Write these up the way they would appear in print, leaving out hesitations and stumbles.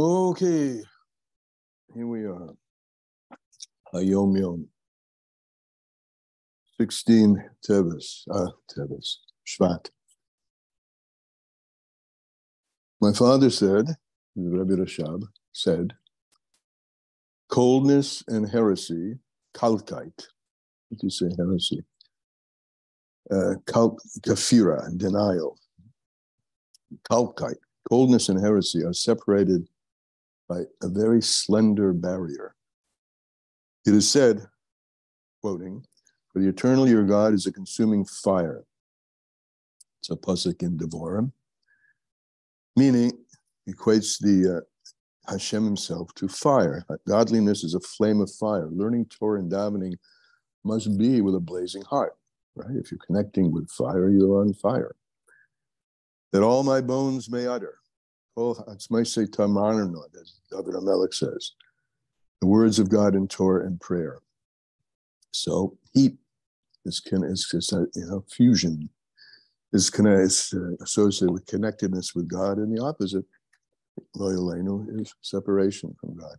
Okay, here we are. Hayom Yom. 16 Teves, Shvat. My father said, Rabbi Rashab said, coldness and heresy, kalkite. What do you say, heresy? Kafira, denial. Kalkite, coldness and heresy are separated by a very slender barrier. It is said, quoting, for the eternal your God is a consuming fire. It's a pasuk in Devorim, meaning equates the Hashem himself to fire. Godliness is a flame of fire. Learning Torah and davening must be with a blazing heart, right? If you're connecting with fire, you're on fire. That all my bones may utter. As David HaMelech says, the words of God in Torah and prayer. So heat is fusion is associated with connectedness with God, and the opposite, loyalenu, is separation from God.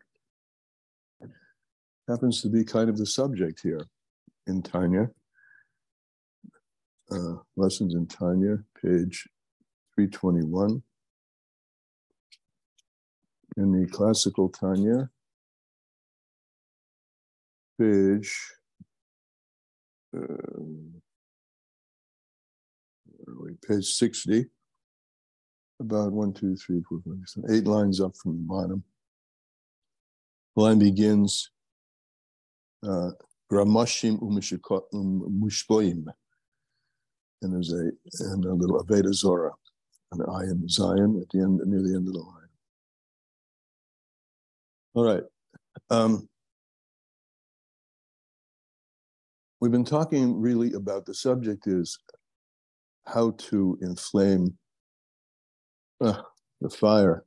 Happens to be kind of the subject here in Tanya. Lessons in Tanya, page 321. In the classical Tanya, page 60, about 1, 2, 3, 4, 5, 6, 8 lines up from the bottom. The line begins, Gramashim umushpoim, and there's a little Aveda Zora, an I in Zion at the end, near the end of the line. All right. We've been talking really about the subject is how to inflame the fire.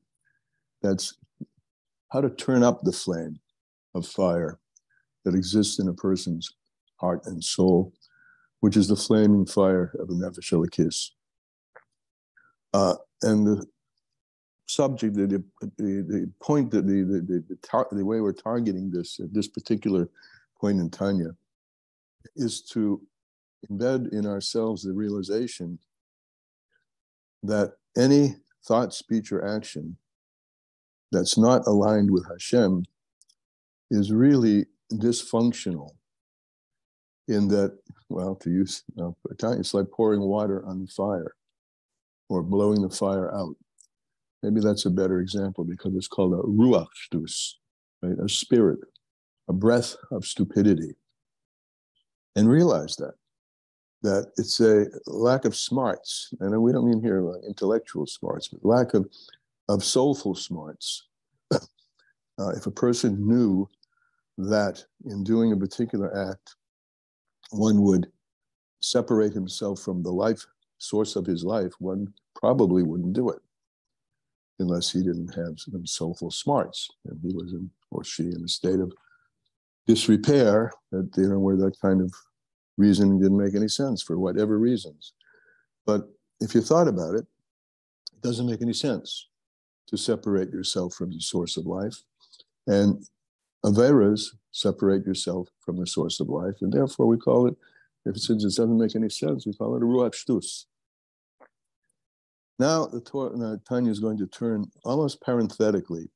That's how to turn up the flame of fire that exists in a person's heart and soul, which is the flaming fire of the Nefesh Elokis. And the subject, the point that the way we're targeting this at this particular point in Tanya is to embed in ourselves the realization that any thought, speech, or action that's not aligned with Hashem is really dysfunctional in that, well, to use it's like pouring water on the fire or blowing the fire out. Maybe that's a better example because it's called a ruach shtus, right? A spirit, a breath of stupidity. And realize that it's a lack of smarts, and we don't mean here like intellectual smarts, but lack of soulful smarts. If a person knew that in doing a particular act, one would separate himself from the life source of his life, one probably wouldn't do it unless he didn't have some soulful smarts, and he was or she in a state of disrepair that where that kind of reasoning didn't make any sense for whatever reasons. But if you thought about it, it doesn't make any sense to separate yourself from the source of life. And Averas separate yourself from the source of life. And therefore we call it, since it doesn't make any sense, we call it a ruach shtus. Now Tanya is going to turn almost parenthetically,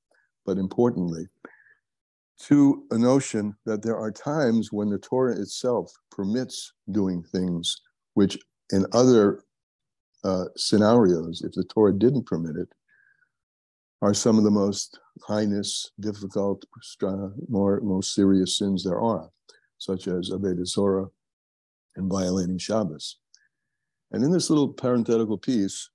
but importantly, to a notion that there are times when the Torah itself permits doing things which in other scenarios, if the Torah didn't permit it, are some of the most heinous, difficult, most serious sins there are, such as Aveda Zorah and violating Shabbos. And in this little parenthetical piece,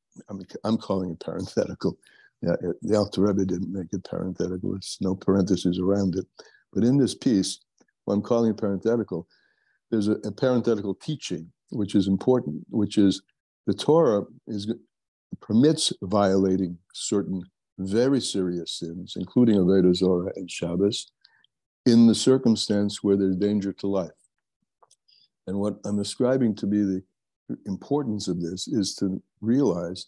I'm calling it parenthetical. Yeah, the Alter Rebbe didn't make it parenthetical. There's no parentheses around it. But in this piece, what I'm calling it parenthetical, there's a parenthetical teaching, which is important, which is the Torah permits violating certain very serious sins, including Aveda Zorah and Shabbos, in the circumstance where there's danger to life. And what I'm ascribing to be the importance of this is to realize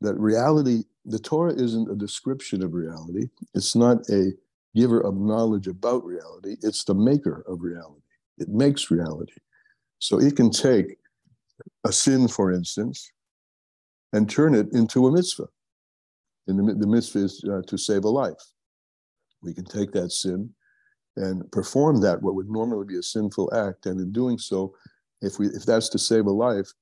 that reality the Torah isn't a description of reality. It's not a giver of knowledge about reality. It's the maker of reality. It makes reality. So it can take a sin, for instance, and turn it into a mitzvah. And the mitzvah is to save a life. We can take that sin and perform that, what would normally be a sinful act. And in doing so, if that's to save a life,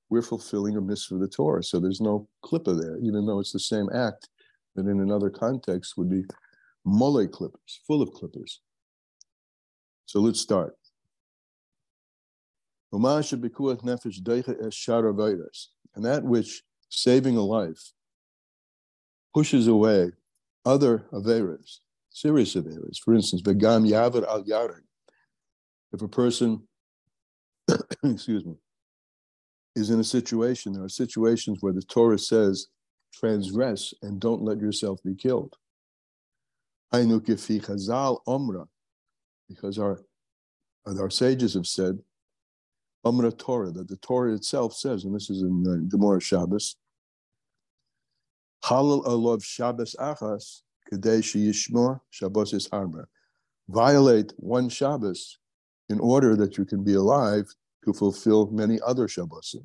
we're fulfilling a mitzvah of the Torah. So there's no klippah there, even though it's the same act that in another context would be mole clippers, full of clippers. So let's start. And that which, saving a life, pushes away other averas, serious averas. For instance, v'gam yaver al yaring. If a person, excuse me, is in a situation, there are situations where the Torah says, transgress and don't let yourself be killed. Because our sages have said, Amra Torah, that the Torah itself says, and this is in Gemara Shabbos, Halal alav Shabbos achas, kadei sheyishmor Shabbos is harba. Violate one Shabbos in order that you can be alive to fulfill many other Shabbosim.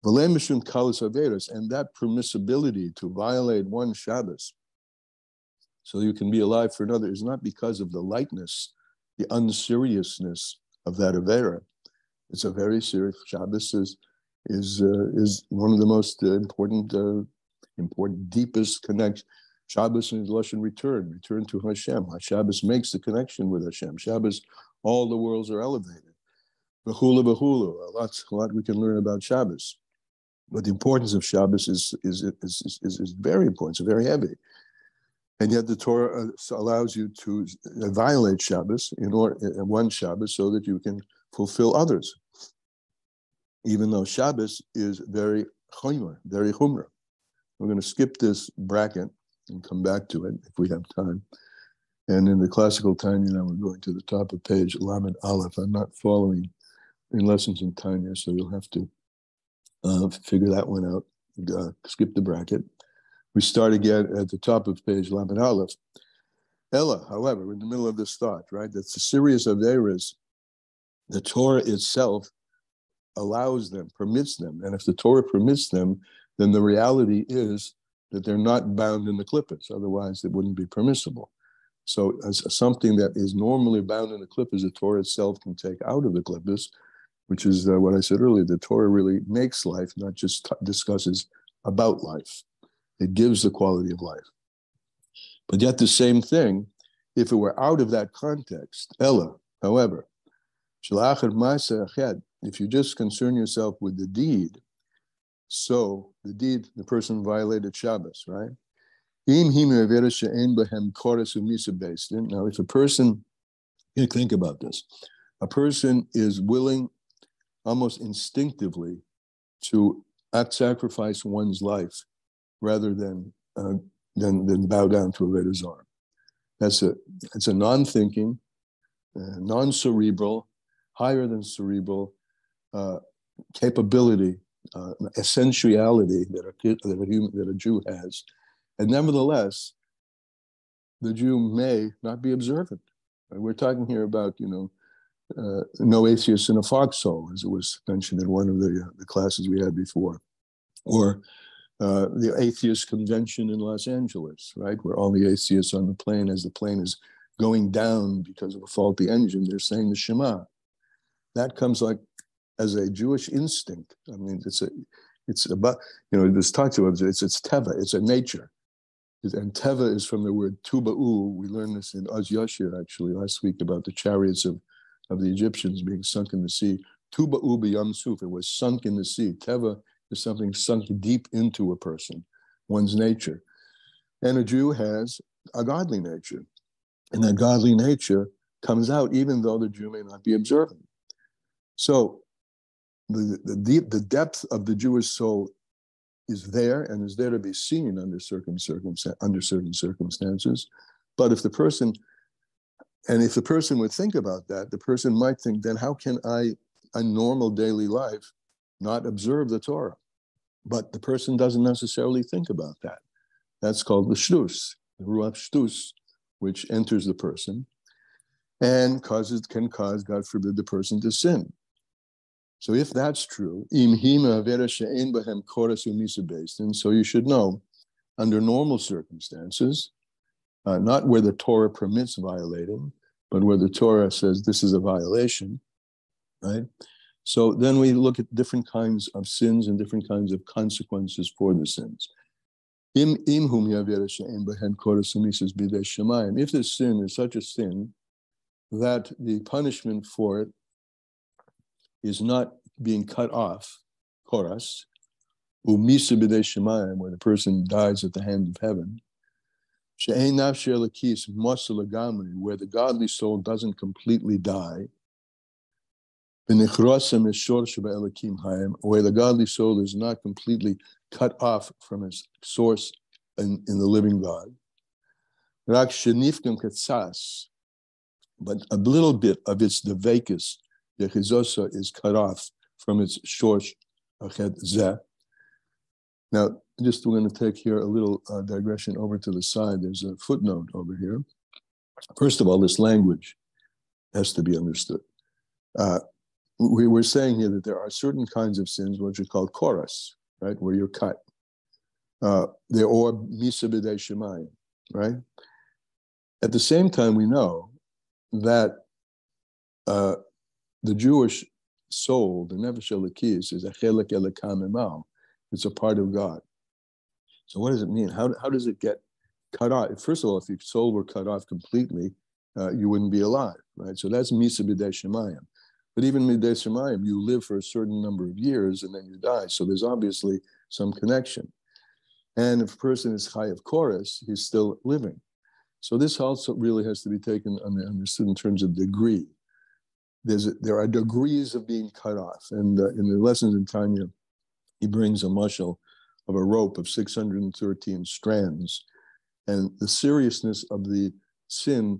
V'le galus averos, and that permissibility to violate one Shabbos so you can be alive for another is not because of the lightness, the unseriousness of that avera. It's a very serious. Shabbos is one of the most important, deepest connection. Shabbos is Lashon return to Hashem. Shabbos makes the connection with Hashem. Shabbos, all the worlds are elevated. B'chulu, a lot we can learn about Shabbos. But the importance of Shabbos is very important. It's very heavy. And yet the Torah allows you to violate Shabbos in order one Shabbos so that you can fulfill others. Even though Shabbos is very chumrah, very chumrah. We're going to skip this bracket and come back to it if we have time. And in the classical Tanya, now we're going to the top of page Lamed Aleph. I'm not following in lessons in Tanya, so you'll have to figure that one out. Skip the bracket. We start again at the top of page Lamed Aleph. Ella, however, we're in the middle of this thought, right? That's the series of averas. The Torah itself allows them, permits them. And if the Torah permits them, then the reality is that they're not bound in the klippas. Otherwise, it wouldn't be permissible. So as something that is normally bound in the klippas, the Torah itself can take out of the klippas, which is what I said earlier. The Torah really makes life, not just discusses about life. It gives the quality of life. But yet the same thing, if it were out of that context, Ella, however, if you just concern yourself with the deed, so the deed, the person violated Shabbos, right? Now, if a person, you think about this, a person is willing almost instinctively to sacrifice one's life rather than bow down to a Veda Zara. It's a non-thinking, non-cerebral, higher than cerebral capability, essentiality that a Jew has. And nevertheless, the Jew may not be observant. We're talking here about, no atheists in a foxhole, as it was mentioned in one of the classes we had before. Or the atheist convention in Los Angeles, right, where all the atheists on the plane, as the plane is going down because of a faulty engine, they're saying the Shema. That comes like as a Jewish instinct. I mean, it's about, this talks about it's teva, it's a nature. And teva is from the word tuba'u. We learned this in Oz Yashir, actually, last week, about the chariots of the Egyptians being sunk in the sea. Tuba'u b'yam suf, it was sunk in the sea. Teva is something sunk deep into a person, one's nature. And a Jew has a godly nature. And that godly nature comes out even though the Jew may not be observant. So the depth of the Jewish soul is there and is there to be seen under certain circumstances. But if the person would think about that, the person might think, then how can I, a normal daily life, not observe the Torah? But the person doesn't necessarily think about that. That's called the shtus, the ruach shtus, which enters the person and can cause, God forbid, the person to sin. So if that's true, and so you should know, under normal circumstances, not where the Torah permits violating, but where the Torah says this is a violation, right? So then we look at different kinds of sins and different kinds of consequences for the sins. If this sin is such a sin that the punishment for it is not being cut off, koras, where the person dies at the hand of heaven, where the godly soul doesn't completely die, where the godly soul is not completely cut off from its source in the living God. But a little bit of its devekus, is cut off from its shorsh. Now, just we're going to take here a little digression over to the side. There's a footnote over here. First of all, this language has to be understood. We were saying here that there are certain kinds of sins which are called koras, right, where you're cut. They're or misa b'dei shemayim, right? At the same time, we know that the Jewish soul, the nefesh elokis, is a chelek elokam emal. It's a part of God. So what does it mean? How does it get cut off? First of all, if your soul were cut off completely, you wouldn't be alive, right? So that's misa b'dei shemayim. But even b'dei shemayim, you live for a certain number of years and then you die. So there's obviously some connection. And if a person is chai of koras, he's still living. So this also really has to be taken understood in terms of degree. There are degrees of being cut off. And in the lessons in Tanya, he brings a mashal of a rope of 613 strands. And the seriousness of the sin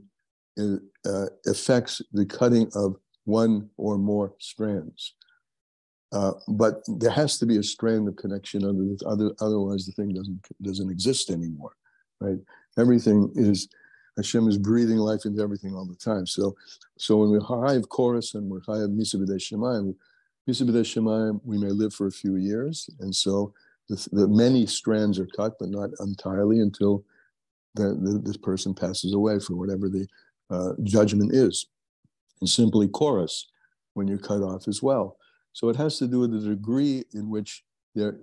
affects the cutting of one or more strands. But there has to be a strand of connection otherwise the thing doesn't exist anymore, right? Everything is, Hashem is breathing life into everything all the time. So when we're high of chorus and we're high of misa b'dei shemayim, we may live for a few years. And so the many strands are cut, but not entirely until this person passes away for whatever the judgment is. And simply chorus when you're cut off as well. So it has to do with the degree in which they're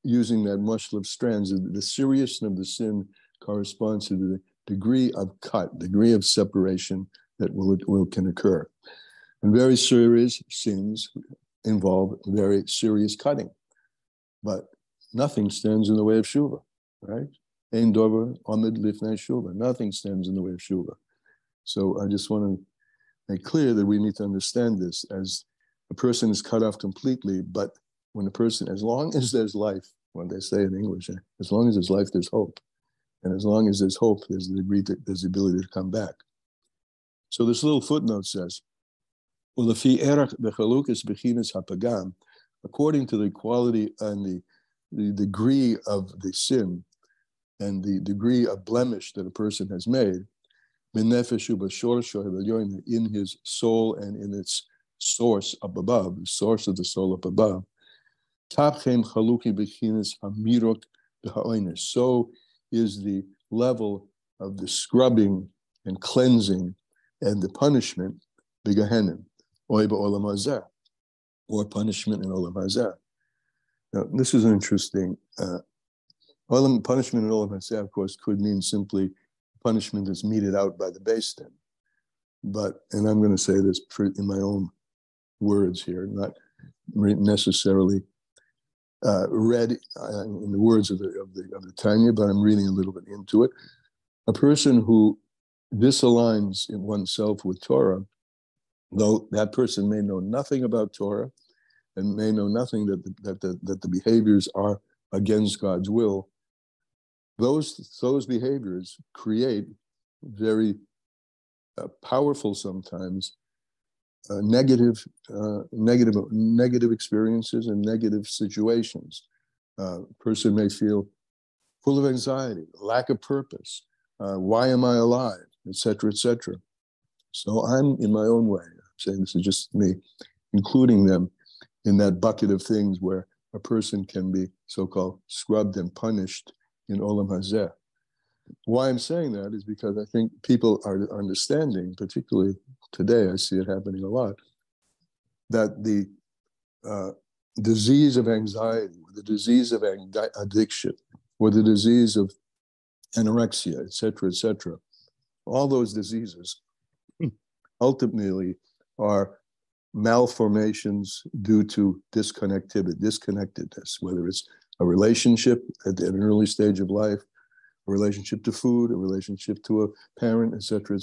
using that mushal of strands. The seriousness of the sin corresponds to the degree of cut, degree of separation that can occur. And very serious sins involve very serious cutting. But nothing stands in the way of Shuvah, right? Ein dover amid lifnei Shuvah. Nothing stands in the way of Shuvah. So I just want to make clear that we need to understand this as a person is cut off completely, but when a person, as long as there's life, when they say in English, as long as there's life, there's hope. And as long as there's hope, there's the ability to come back. So this little footnote says, according to the quality and the degree of the sin and the degree of blemish that a person has made, in his soul and in its source up above, the source of the soul up above, so is the level of the scrubbing and cleansing and the punishment, or punishment in Olam Hazeh. Now, this is interesting. Punishment in Olam Hazeh, of course, could mean simply punishment that's meted out by the Beis Din. But, and I'm going to say this in my own words here, not necessarily read in the words of the Tanya, but I'm reading a little bit into it. A person who disaligns in oneself with Torah, though that person may know nothing about Torah and may know nothing that the behaviors are against God's will, those behaviors create very powerful sometimes negative experiences and negative situations. Person may feel full of anxiety, lack of purpose. Why am I alive, etc., etc. So I'm, in my own way, I'm saying this is just me, including them in that bucket of things where a person can be so-called scrubbed and punished in Olam Hazeh. Why I'm saying that is because I think people are understanding, particularly today, I see it happening a lot, that the disease of anxiety, or the disease of addiction, or the disease of anorexia, etc., all those diseases ultimately are malformations due to disconnectedness, whether it's a relationship at an early stage of life, a relationship to food, a relationship to a parent, etc.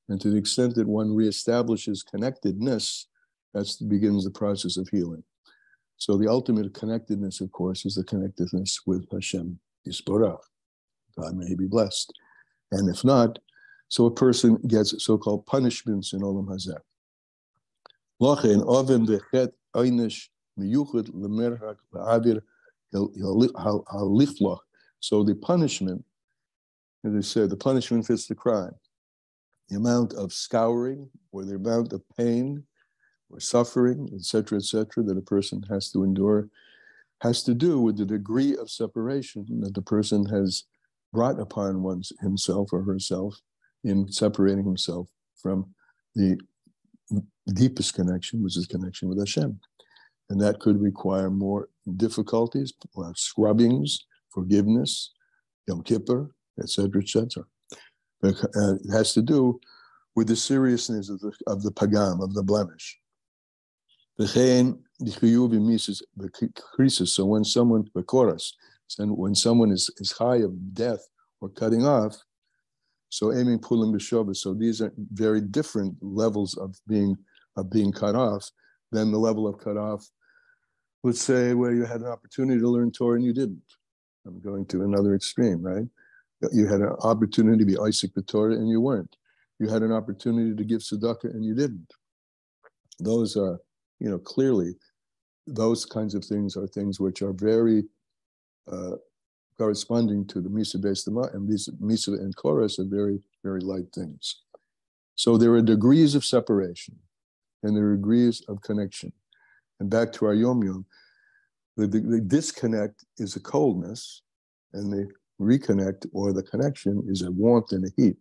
And to the extent that one reestablishes connectedness, that begins the process of healing. So the ultimate connectedness, of course, is the connectedness with Hashem Yisborach. God may he be blessed. And if not, so a person gets so-called punishments in Olam Hazeh. Lochen oven v'chet einish miyuchad lemerhak v'avir halifloch. So the punishment, as I said, the punishment fits the crime. The amount of scouring, or the amount of pain, or suffering, etc., that a person has to endure, has to do with the degree of separation that the person has brought upon himself or herself in separating himself from the deepest connection, which is connection with Hashem. And that could require more difficulties, scrubbings, forgiveness, Yom Kippur, etc. It has to do with the seriousness of the pagam, of the blemish. So when someone, when someone is high of death or cutting off, so aiming pulim b'shovah. So these are very different levels of being cut off than the level of cut off, let's say, where you had an opportunity to learn Torah and you didn't. I'm going to another extreme, right? You had an opportunity to be Isaac the Torah and you weren't. You had an opportunity to give tzedakah and you didn't. Those are, clearly, those kinds of things are things which are very corresponding to the Misa based and Misa and Chorus are very, very light things. So there are degrees of separation and there are degrees of connection. And back to our Yom, the disconnect is a coldness, and the reconnect or the connection is a warmth and a heat.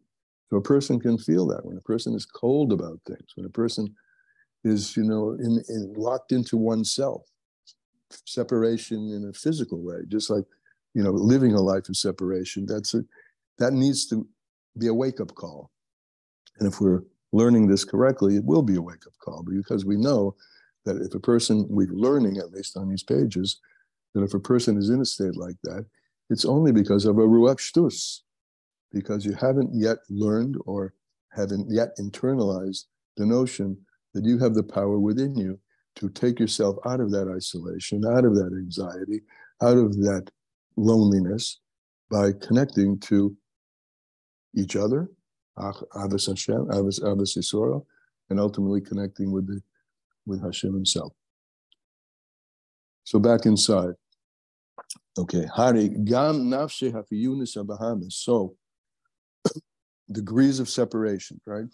So a person can feel that when a person is cold about things, when a person is, locked into oneself, separation in a physical way, just like, living a life of separation. That needs to be a wake-up call. And if we're learning this correctly, it will be a wake-up call, because we know that if a person, we're learning, at least on these pages, that if a person is in a state like that, it's only because of a ruach shtus, because you haven't yet learned or haven't yet internalized the notion that you have the power within you to take yourself out of that isolation, out of that anxiety, out of that loneliness by connecting to each other, Avos Hashem, Avos Yisrael, and ultimately connecting with Hashem himself. So back inside. Okay. Hari gam nafshe hafiyunis abahamis. So degrees of separation, right?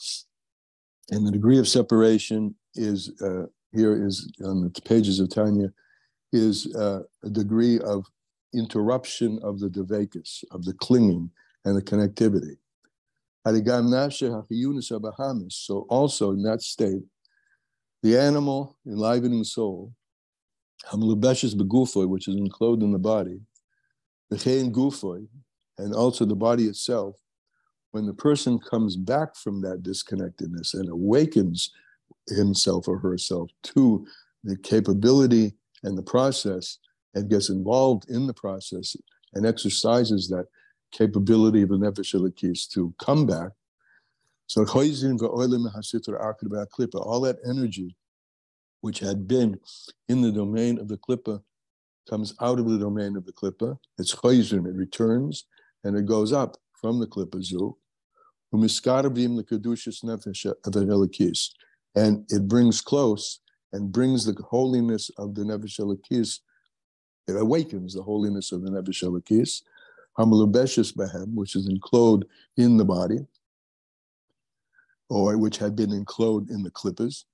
And the degree of separation is here is on the pages of Tanya is a degree of interruption of the devekus, of the clinging and the connectivity. So also in that state, the animal enlivening soul, which is enclosed in the body, and also the body itself, when the person comes back from that disconnectedness and awakens himself or herself to the capability and the process, and gets involved in the process and exercises that capability of the nefesh elokis to come back. So all that energy which had been in the domain of the klippa comes out of the domain of the klippa. It's chayzim, it returns, and it goes up from the klippa zu. And it brings close and brings the holiness of the nefesh elokis It awakens the holiness of the Nefesh Elokis, Hamalubeshes Behem, which is enclosed in the body, or which had been enclosed in the clippers.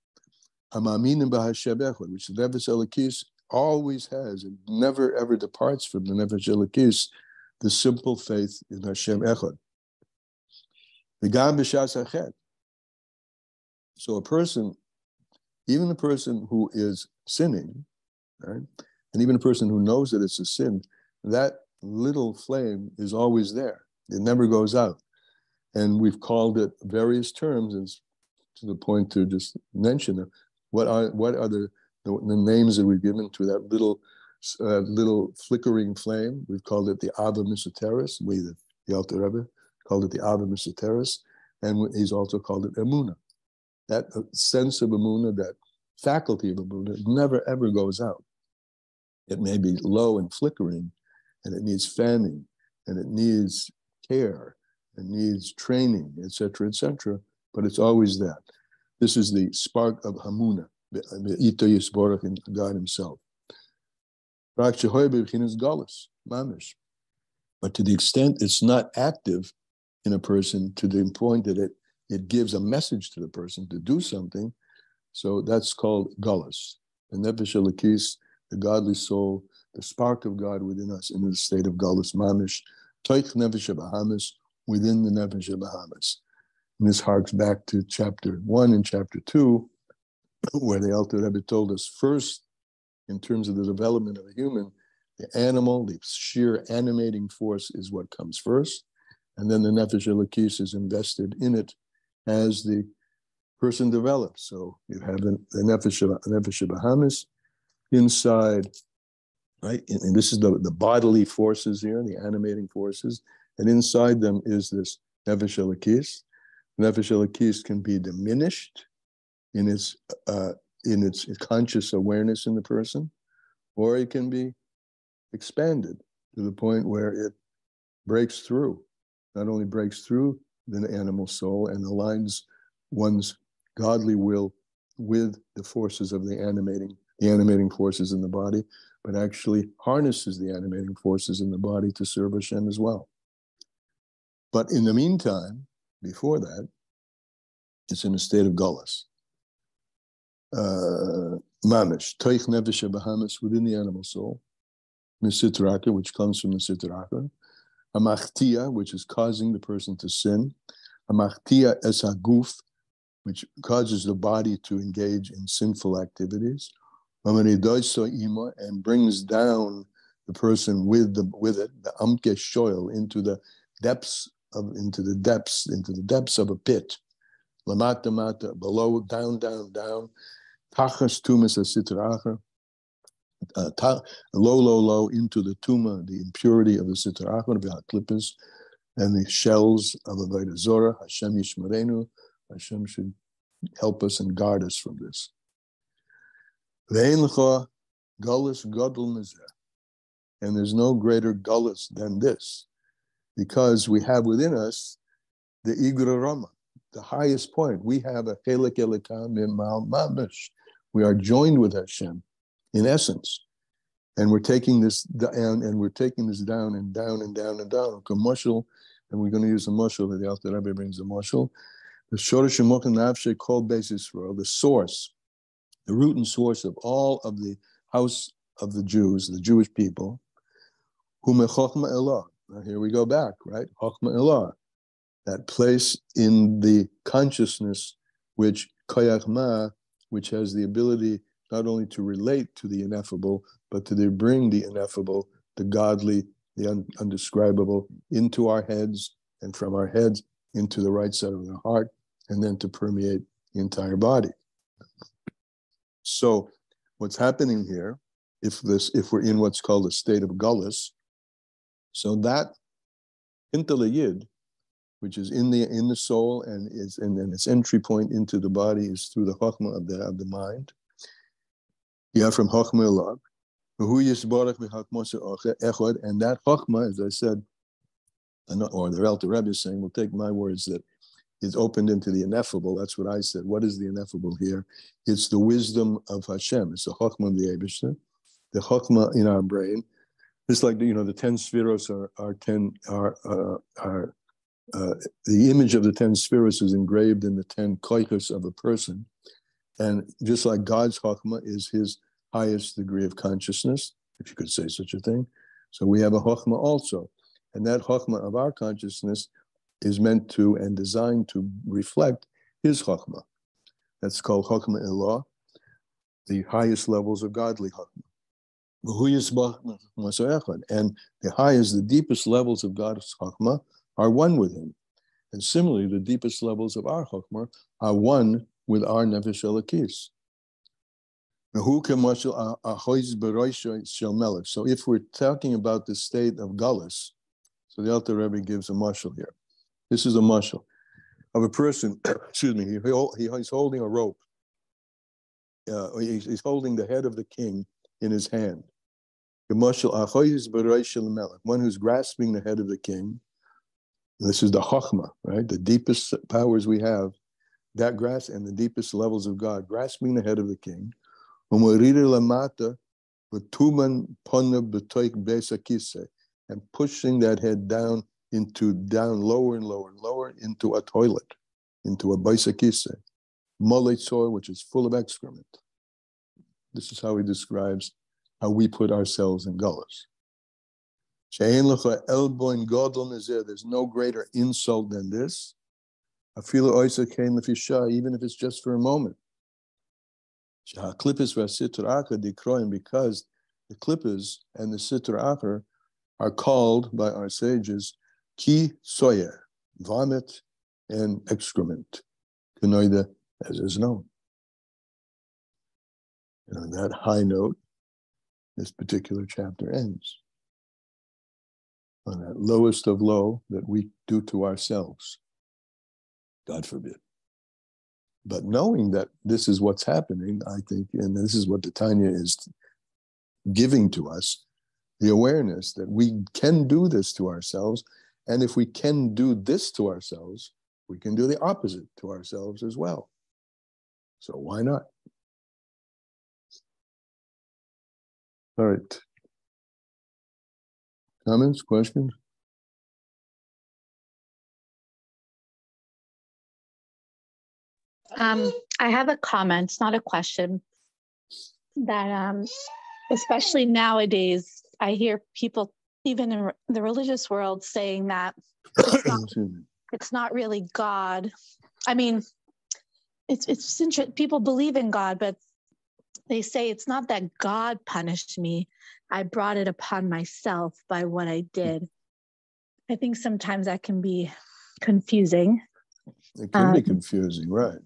Hamaminim b'Hashem Echad, which the Nefesh Elokis always has, and never ever departs from the Nefesh Elokis, the simple faith in Hashem Echad. V'gam b'shas hachet. So a person, even a person who is sinning, right, and even a person who knows that it's a sin, that little flame is always there. It never goes out. And we've called it various terms, and to the point to just mention them. What are the names that we've given to that little flickering flame? We've called it the Ava Misoteris. We, the Alter Rebbe, called it the Ava Misoteris, and he's also called it Emunah. That sense of Emunah, that faculty of Emunah, never ever goes out. It may be low and flickering, and it needs fanning, and it needs care, it needs training, etc., but it's always that. This is the spark of Hamunah, Ito Yisborach in God Himself. But to the extent it's not active in a person, to the point that it gives a message to the person to do something, so that's called galus. The Nefesh Elokis, the godly soul, the spark of God within us in the state of galus mamish, toich nefesh bahamis, within the nefesh bahamis. And this harks back to chapter 1 and chapter 2, where the Alter Rebbe told us first, in terms of the development of a human, the animal, the sheer animating force is what comes first, and then the Nefesh Elokis is invested in it as the person develops. So you have the Nefesh Bahamis inside, right? And this is the bodily forces here, the animating forces, and inside them is this Nefesh Elokis. Nefesh Elokis can be diminished in its conscious awareness in the person, or it can be expanded to the point where it breaks through, not only breaks through the animal soul and aligns one's godly will with the forces of the animating forces in the body, but actually harnesses the animating forces in the body to serve Hashem as well. But in the meantime, before that, it's in a state of galus. Mamish, toich nefesh bahamis, within the animal soul, misitraka, which comes from the sitraka, amachtia, which is causing the person to sin, amachtia es haguf, which causes the body to engage in sinful activities, and brings down the person with it, the amke shoil, into the depths of a pit, lamata mata, below, down, tachas tumas asitracha, low, into the tuma, the impurity of the sitracha, the klippos, and the shells of Avodah Zorah. Hashem yishmarenu. Hashem should help us and guard us from this. Ve'ein lecha galus gadol mizeh, and there's no greater galus than this, because we have within us the Igra Rama, the highest point. We have a Chelek Elikam Mimal Mamish. We are joined with Hashem, in essence, and we're taking this down, and down and down and down and down. Mushal, and we're going to use a mushal that the Alter Rebbe brings a mushal. The Shoresh Shemokhan Nafshe called basis for the source, the root and source of all of the house of the Jews, the Jewish people. Hu mechokma elah. Now here we go back, right? Chokma elah, that place in the consciousness which koyach ma, which has the ability not only to relate to the ineffable, but to bring the ineffable, the godly, the undescribable into our heads, and from our heads into the right side of the heart, and then to permeate the entire body. So what's happening here, if we're in what's called a state of galus, so that intele yid, which is in the soul, and its entry point into the body is through the chokhmah of the mind. Yeah, from chokhmah elah, and that chokhmah, as I said, or the Alter Rebbe is saying, we'll take my words, that is opened into the ineffable. That's what I said. What is the ineffable here? It's the wisdom of Hashem. It's the chokhmah of the Eibishter. the chokmah in our brain. Just like the 10 spheros the image of the 10 spheros is engraved in the 10 koichos of a person, and just like God's chokmah is His highest degree of consciousness, if you could say such a thing. So we have a chokmah also, and that chokmah of our consciousness is meant to and designed to reflect His chokmah. That's called chokmah elah, the highest levels of godly chokmah. And the highest, the deepest levels of God's chokmah are one with Him. And similarly, the deepest levels of our chokmah are one with our nefesh elokis. So if we're talking about the state of galus, so the Alter Rebbe gives a mashal here. This is a mashal of a person, excuse me, he's holding a rope. He's holding the head of the king in his hand. One who's grasping the head of the king. This is the chokmah, right? The deepest powers we have, that grasp and the deepest levels of God, grasping the head of the king. And pushing that head down lower and lower and lower into a toilet, into a baisakise, moletzor, which is full of excrement. This is how he describes how we put ourselves in galus. There's no greater insult than this, even if it's just for a moment. Because the klippas and the sitra achar are called by our sages ki soyer, vomit and excrement, as is known. And on that high note, this particular chapter ends. On that lowest of low that we do to ourselves. God forbid. But knowing that this is what's happening, I think, and this is what the Tanya is giving to us, the awareness that we can do this to ourselves, and if we can do this to ourselves, we can do the opposite to ourselves as well. So why not? All right. Comments, questions? I have a comment, it's not a question, that especially nowadays, I hear people, even in the religious world, saying that it's not really God. I mean, it's people believe in God, but they say it's not that God punished me. I brought it upon myself by what I did. I think sometimes that can be confusing. It can be confusing, right?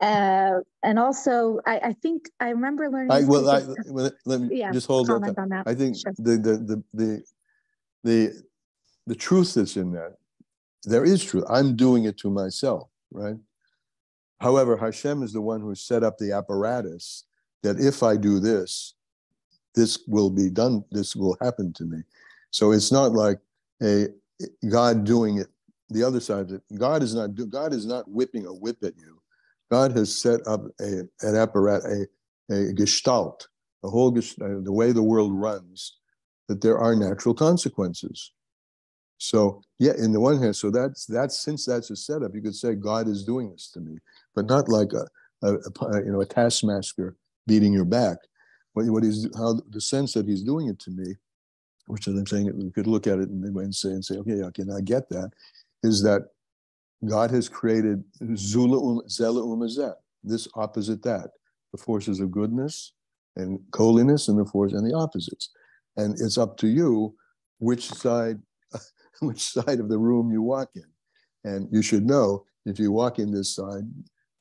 And also, I think I remember learning. Let me just hold on that. I think sure. the truth that's in that, there is truth. I'm doing it to myself, right? However, Hashem is the one who set up the apparatus that if I do this, this will be done. This will happen to me. So it's not like God doing it. The other side of it, God is not whipping a whip at you. God has set up an apparatus, a gestalt, the whole the way the world runs, that there are natural consequences. So yeah, in the one hand, so that's since that's a setup, you could say God is doing this to me, but not like a taskmaster beating your back. How the sense that he's doing it to me, which I'm saying we could look at it and say, okay, I get that, is that God has created Zula Zela Umazet, this opposite that, the forces of goodness and holiness and the opposites. And it's up to you which side of the room you walk in. And you should know, if you walk in this side,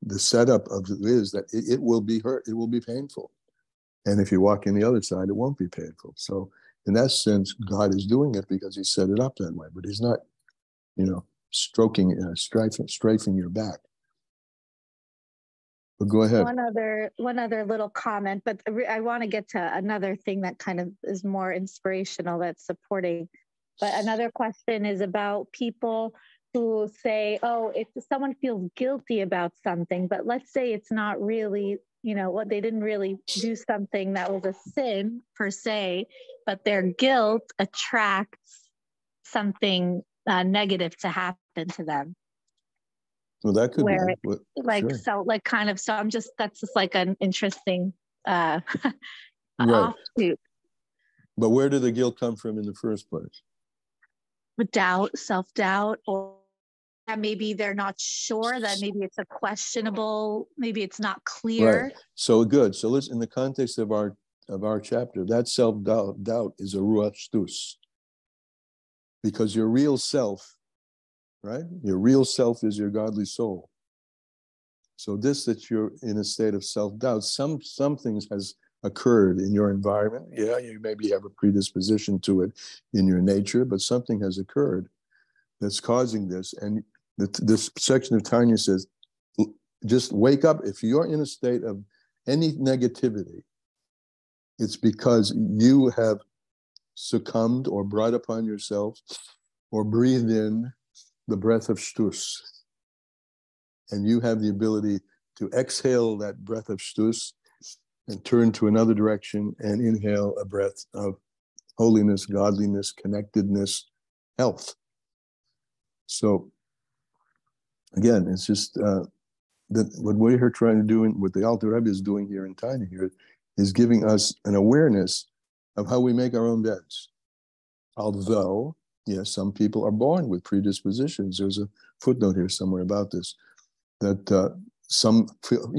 the setup of it is that it will be hurt, it will be painful. And if you walk in the other side, it won't be painful. So in that sense, God is doing it because he set it up that way, but he's not, strafing your back. But go ahead. One other little comment, but I want to get to another thing that kind of is more inspirational, that's supporting. But another question is about people who say, oh, if someone feels guilty about something, but let's say it's not really, what they didn't really do something that was a sin per se, but their guilt attracts something negative to happen to them. Well, that could where be. It, like sure. so, like kind of. So that's just like an interesting right. offshoot. But where did the guilt come from in the first place? With doubt, self-doubt, or maybe they're not sure, that maybe it's a questionable, maybe it's not clear. Right. So good. So let's, in the context of our chapter, that self-doubt is a ruach shtus. Because your real self, right? Your real self is your godly soul. So this, that you're in a state of self-doubt, something has occurred in your environment. Yeah, you maybe have a predisposition to it in your nature, but something has occurred that's causing this. And this section of Tanya says, just wake up. If you're in a state of any negativity, it's because you have succumbed or brought upon yourself or breathed in the breath of shtus. And you have the ability to exhale that breath of shtus and turn to another direction and inhale a breath of holiness, godliness, connectedness, health. So again, it's just that what we're here trying to do, and what the Alter Rebbe is doing here in Tanya here, is giving us an awareness of how we make our own beds. Although, yes, some people are born with predispositions. There's a footnote here somewhere about this, that some feel,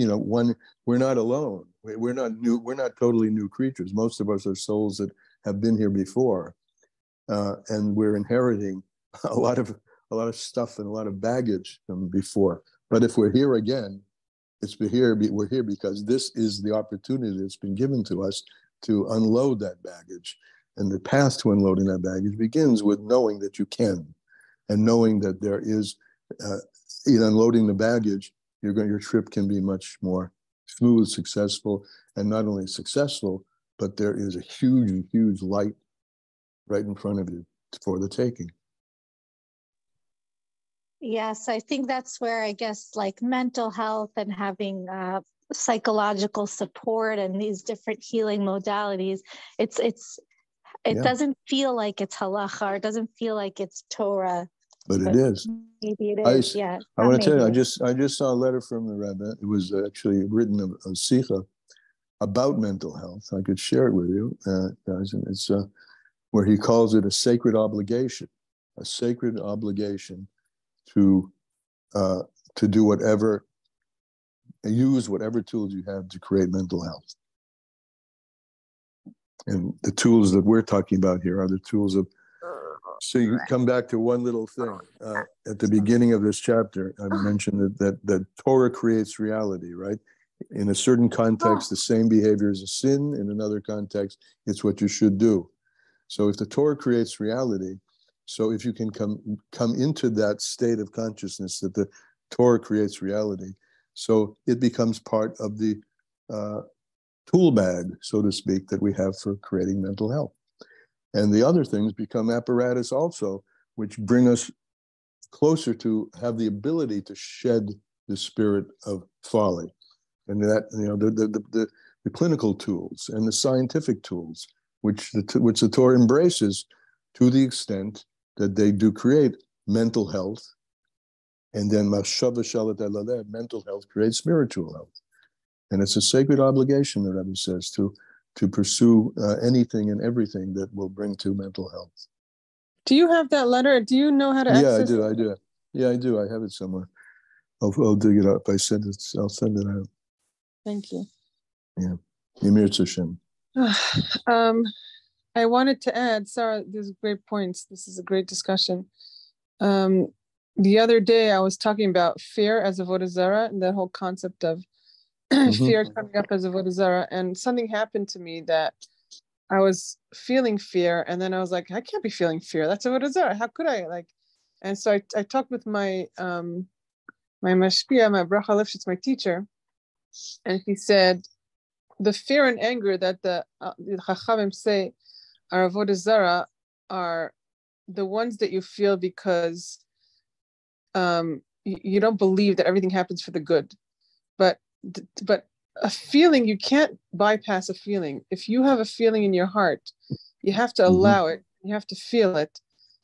we're not alone. We're not new. We're not totally new creatures. Most of us are souls that have been here before, and we're inheriting a lot of stuff and a lot of baggage from before. But if we're here again, we're here because this is the opportunity that's been given to us to unload that baggage. And the path to unloading that baggage begins with knowing that you can, and knowing that there is, in unloading the baggage, your trip can be much more smooth, successful, and not only successful, but there is a huge, huge light right in front of you for the taking. Yes, I think that's where, I guess, like mental health and having psychological support and these different healing modalities, it doesn't feel like it's halacha, or it doesn't feel like it's Torah. But it is. Maybe it is, yeah. I want to tell you, I just saw a letter from the Rebbe. It was actually written of Sikha about mental health. I could share it with you, guys. And it's where he calls it a sacred obligation to do whatever, use whatever tools you have to create mental health. And the tools that we're talking about here are the tools of, so you come back to one little thing. At the beginning of this chapter, I mentioned that Torah creates reality, right? In a certain context, the same behavior is a sin. In another context, it's what you should do. So if the Torah creates reality, so if you can come into that state of consciousness that the Torah creates reality, so it becomes part of the tool bag, so to speak, that we have for creating mental health. And the other things become apparatus also, which bring us closer to have the ability to shed the spirit of folly. And that, the clinical tools and the scientific tools, which the Torah embraces to the extent that they do create mental health. And then mental health creates spiritual health. And it's a sacred obligation, the Rebbe says, to pursue anything and everything that will bring to mental health. Do you have that letter? Do you know how to access it? I do. Yeah, I do. I have it somewhere. I'll dig it up. I'll send it out. Thank you. Yeah. Yemir Tzashem. I wanted to add, Sarah, these great points. This is a great discussion. The other day I was talking about fear as avodah zarah, and that whole concept of fear coming up as avodah zarah, and something happened to me that I was feeling fear, and then I was like, I can't be feeling fear. That's avodah zarah. How could I? And so I talked with my my mashpia, my bracha Lifshitz, my teacher, and he said the fear and anger that the Chachamim say are avodah zarah are the ones that you feel because you don't believe that everything happens for the good, but a feeling, you can't bypass a feeling. If you have a feeling in your heart, you have to allow it. You have to feel it.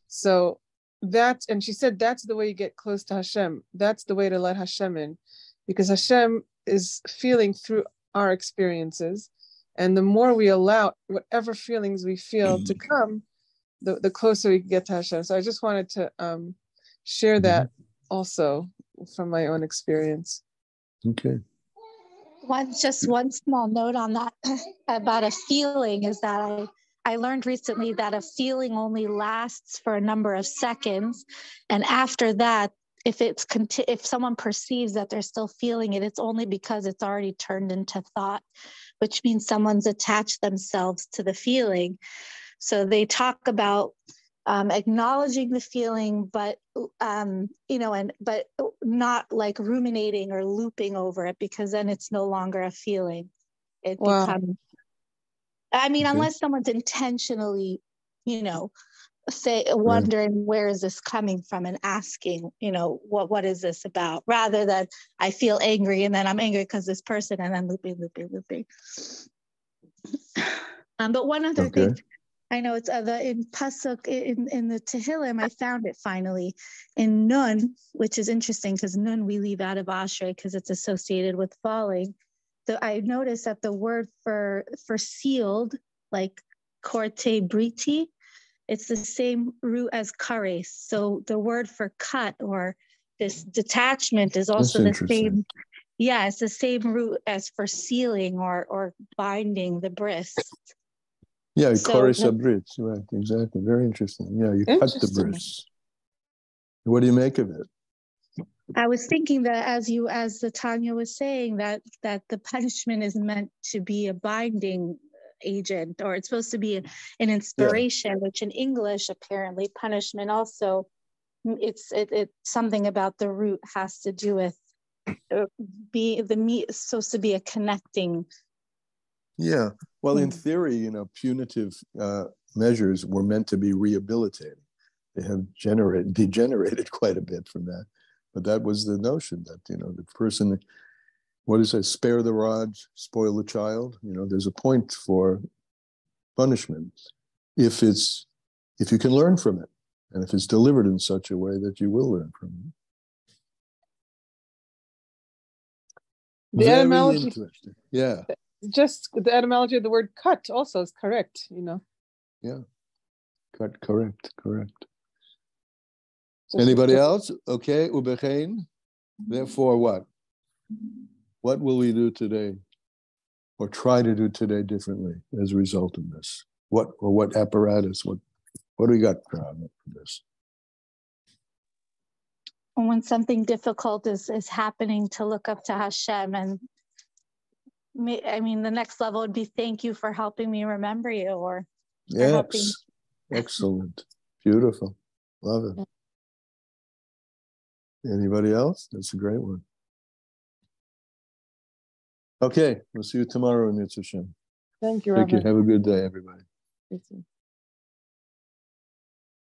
So that's, and she said, that's the way you get close to Hashem. That's the way to let Hashem in, because Hashem is feeling through our experiences. And the more we allow whatever feelings we feel to come, the closer we get to Hashem. So I just wanted to share that also from my own experience. Okay. One small note on that about a feeling is that I learned recently that a feeling only lasts for a number of seconds, and after that, if someone perceives that they're still feeling it, it's only because it's already turned into thought, which means someone's attached themselves to the feeling. So they talk about acknowledging the feeling, but but not like ruminating or looping over it, because then it's no longer a feeling. It becomes. I mean, unless someone's intentionally, wondering where is this coming from and asking, what is this about, rather than I feel angry and then I'm angry because this person and then looping. But one other thing. I know it's in Pasuk, in the Tehillim, I found it finally in Nun, which is interesting because Nun we leave out of Ashrei because it's associated with falling. So I noticed that the word for sealed, like korte briti, it's the same root as kares. So the word for cut or this detachment is also the same. Yeah, it's the same root as for sealing or binding the bris. Yeah, Koris Abrit, right, exactly. Very interesting. Yeah, you cut the bris. What do you make of it? I was thinking that as the Tanya was saying, that the punishment is meant to be a binding agent, or it's supposed to be an inspiration, which in English, apparently, punishment also, it's something about the root has to do with it's supposed to be a connecting. Yeah. Well, in theory, punitive measures were meant to be rehabilitating. They have degenerated quite a bit from that. But that was the notion that, the person, what is it, spare the rod, spoil the child. There's a point for punishment if you can learn from it, and if it's delivered in such a way that you will learn from it. The Very etymology, interesting. Yeah. Just the etymology of the word cut also is correct, Yeah. Cut, correct. Anybody else? Okay, ubechein. Therefore, what? What will we do today, or try to do today differently as a result of this? What apparatus? What do we got from this? When something difficult is happening, to look up to Hashem, and the next level would be thank you for helping me remember you, or helping. Excellent, beautiful, love it. Anybody else? That's a great one. Okay, we'll see you tomorrow in Yitzhak Hashem. Thank you, Rabbi. Have a good day, everybody. You too.